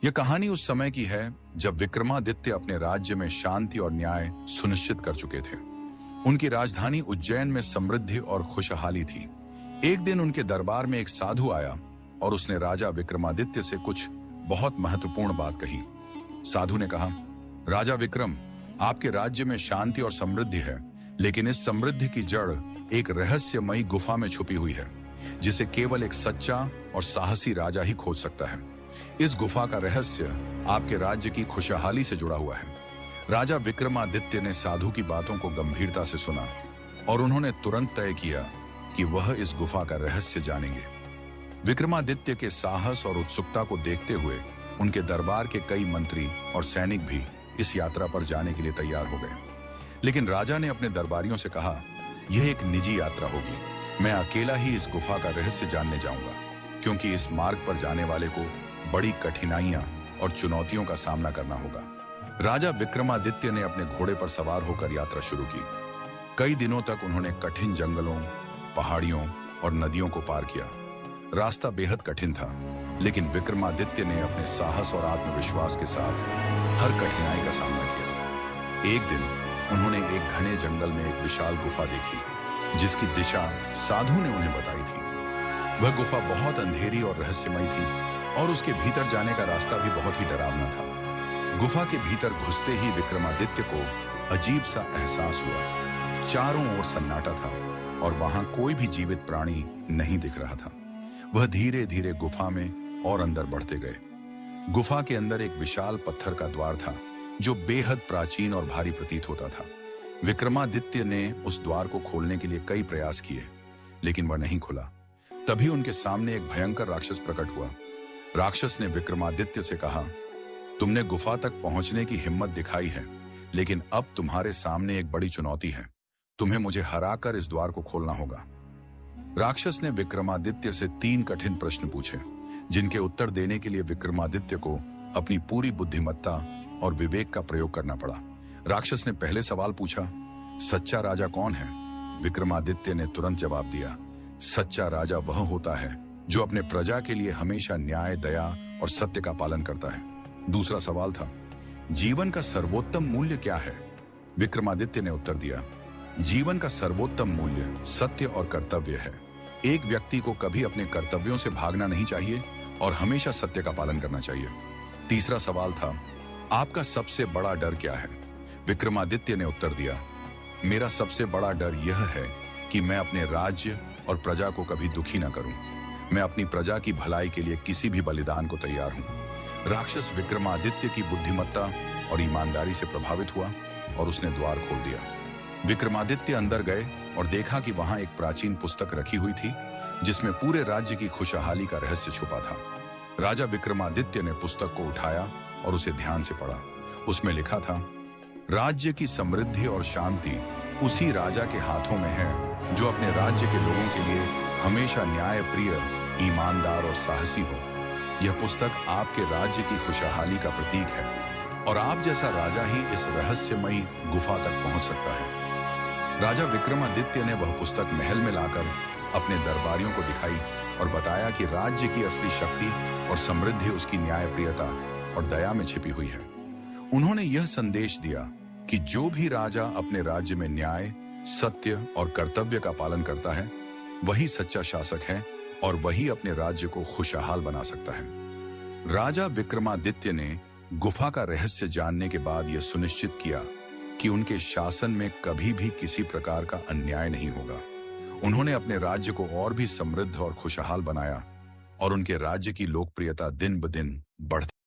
यह कहानी उस समय की है जब विक्रमादित्य अपने राज्य में शांति और न्याय सुनिश्चित कर चुके थे। उनकी राजधानी उज्जैन में समृद्धि और खुशहाली थी। एक दिन उनके दरबार में एक साधु आया और उसने राजा विक्रमादित्य से कुछ बहुत महत्वपूर्ण बात कही। साधु ने कहा, राजा विक्रम, आपके राज्य में शांति और समृद्धि है, लेकिन इस समृद्धि की जड़ एक रहस्यमयी गुफा में छुपी हुई है, जिसे केवल एक सच्चा और साहसी राजा ही खोज सकता है। इस गुफा का रहस्य आपके राज्य की खुशहाली से जुड़ा हुआ है। राजा विक्रमादित्य ने साधु की बातों को गंभीरता से सुना और उन्होंने तुरंत तय किया कि वह इस गुफा का रहस्य जानेंगे। विक्रमादित्य के साहस और उत्सुकता को देखते हुए उनके दरबार के कई मंत्री और सैनिक भी इस यात्रा पर जाने के लिए तैयार हो गए। लेकिन राजा ने अपने दरबारियों से कहा, यह एक निजी यात्रा होगी। मैं अकेला ही इस गुफा का रहस्य जानने जाऊंगा, क्योंकि इस मार्ग पर जाने वाले को बड़ी कठिनाइयां और चुनौतियों का सामना करना होगा। राजा विक्रमादित्य ने अपने घोड़े पर सवार होकर यात्रा शुरू की। कई दिनों तक उन्होंने कठिन जंगलों, पहाड़ियों और नदियों को पार किया। रास्ता बेहद कठिन था, लेकिन विक्रमादित्य ने अपने साहस और आत्मविश्वास के साथ हर कठिनाई का सामना किया। एक दिन उन्होंने एक घने जंगल में एक विशाल गुफा देखी, जिसकी दिशा साधु ने उन्हें बताई थी। वह गुफा बहुत अंधेरी और रहस्यमयी थी और उसके भीतर जाने का रास्ता भी बहुत ही डरावना था। गुफा के भीतर घुसते ही विक्रमादित्य को अजीब सा एहसास हुआ। चारों ओर सन्नाटा था और वहां कोई भी जीवित प्राणी नहीं दिख रहा था। वह धीरे धीरे गुफा में और अंदर बढ़ते गए। गुफा के अंदर एक विशाल पत्थर का द्वार था, जो बेहद प्राचीन और भारी प्रतीत होता था। विक्रमादित्य ने उस द्वार को खोलने के लिए कई प्रयास किए, लेकिन वह नहीं खुला। तभी उनके सामने एक भयंकर राक्षस प्रकट हुआ। राक्षस ने विक्रमादित्य से कहा, तुमने गुफा तक पहुंचने की हिम्मत दिखाई है, लेकिन अब तुम्हारे सामने एक बड़ी चुनौती है। तुम्हें मुझे हराकर इस द्वार को खोलना होगा। राक्षस ने विक्रमादित्य से 3 कठिन प्रश्न पूछे, जिनके उत्तर देने के लिए विक्रमादित्य को अपनी पूरी बुद्धिमत्ता और विवेक का प्रयोग करना पड़ा। राक्षस ने पहले सवाल पूछा, सच्चा राजा कौन है? विक्रमादित्य ने तुरंत जवाब दिया, सच्चा राजा वह होता है जो अपने प्रजा के लिए हमेशा न्याय, दया और सत्य का पालन करता है। दूसरा सवाल था, जीवन का सर्वोत्तम मूल्य क्या है? विक्रमादित्य ने उत्तर दिया, जीवन का सर्वोत्तम मूल्य सत्य और कर्तव्य है। एक व्यक्ति को कभी अपने कर्तव्यों से भागना नहीं चाहिए और हमेशा सत्य का पालन करना चाहिए। तीसरा सवाल था, आपका सबसे बड़ा डर क्या है? विक्रमादित्य ने उत्तर दिया, मेरा सबसे बड़ा डर यह है कि मैं अपने राज्य और प्रजा को कभी दुखी न करूं। मैं अपनी प्रजा की भलाई के लिए किसी भी बलिदान को तैयार हूं। राक्षस विक्रमादित्य की बुद्धिमत्ता और ईमानदारी से प्रभावित हुआ और उसने द्वार खोल दिया। विक्रमादित्य अंदर गए और देखा कि वहां एक प्राचीन पुस्तक रखी हुई थी, जिसमें पूरे राज्य की खुशहाली का रहस्य छुपा था। राजा विक्रमादित्य ने पुस्तक को उठाया और उसे ध्यान से पढ़ा। उसमें लिखा था, राज्य की समृद्धि और शांति उसी राजा के हाथों में है जो अपने राज्य के लोगों के लिए हमेशा न्यायप्रिय, ईमानदार और साहसी हो। यह पुस्तक आपके राज्य की खुशहाली का प्रतीक है और आप जैसा राजा ही इस रहस्यमयी गुफा तक पहुंच सकता है। राजा विक्रमादित्य ने वह पुस्तक महल में लाकर अपने दरबारियों को दिखाई और बताया कि राज्य की असली शक्ति और समृद्धि उसकी न्यायप्रियता और दया में छिपी हुई है। उन्होंने यह संदेश दिया कि जो भी राजा अपने राज्य में न्याय, सत्य और कर्तव्य का पालन करता है, वही सच्चा शासक है और वही अपने राज्य को खुशहाल बना सकता है। राजा विक्रमादित्य ने गुफा का रहस्य जानने के बाद यह सुनिश्चित किया कि उनके शासन में कभी भी किसी प्रकार का अन्याय नहीं होगा। उन्होंने अपने राज्य को और भी समृद्ध और खुशहाल बनाया और उनके राज्य की लोकप्रियता दिन ब दिन बढ़ती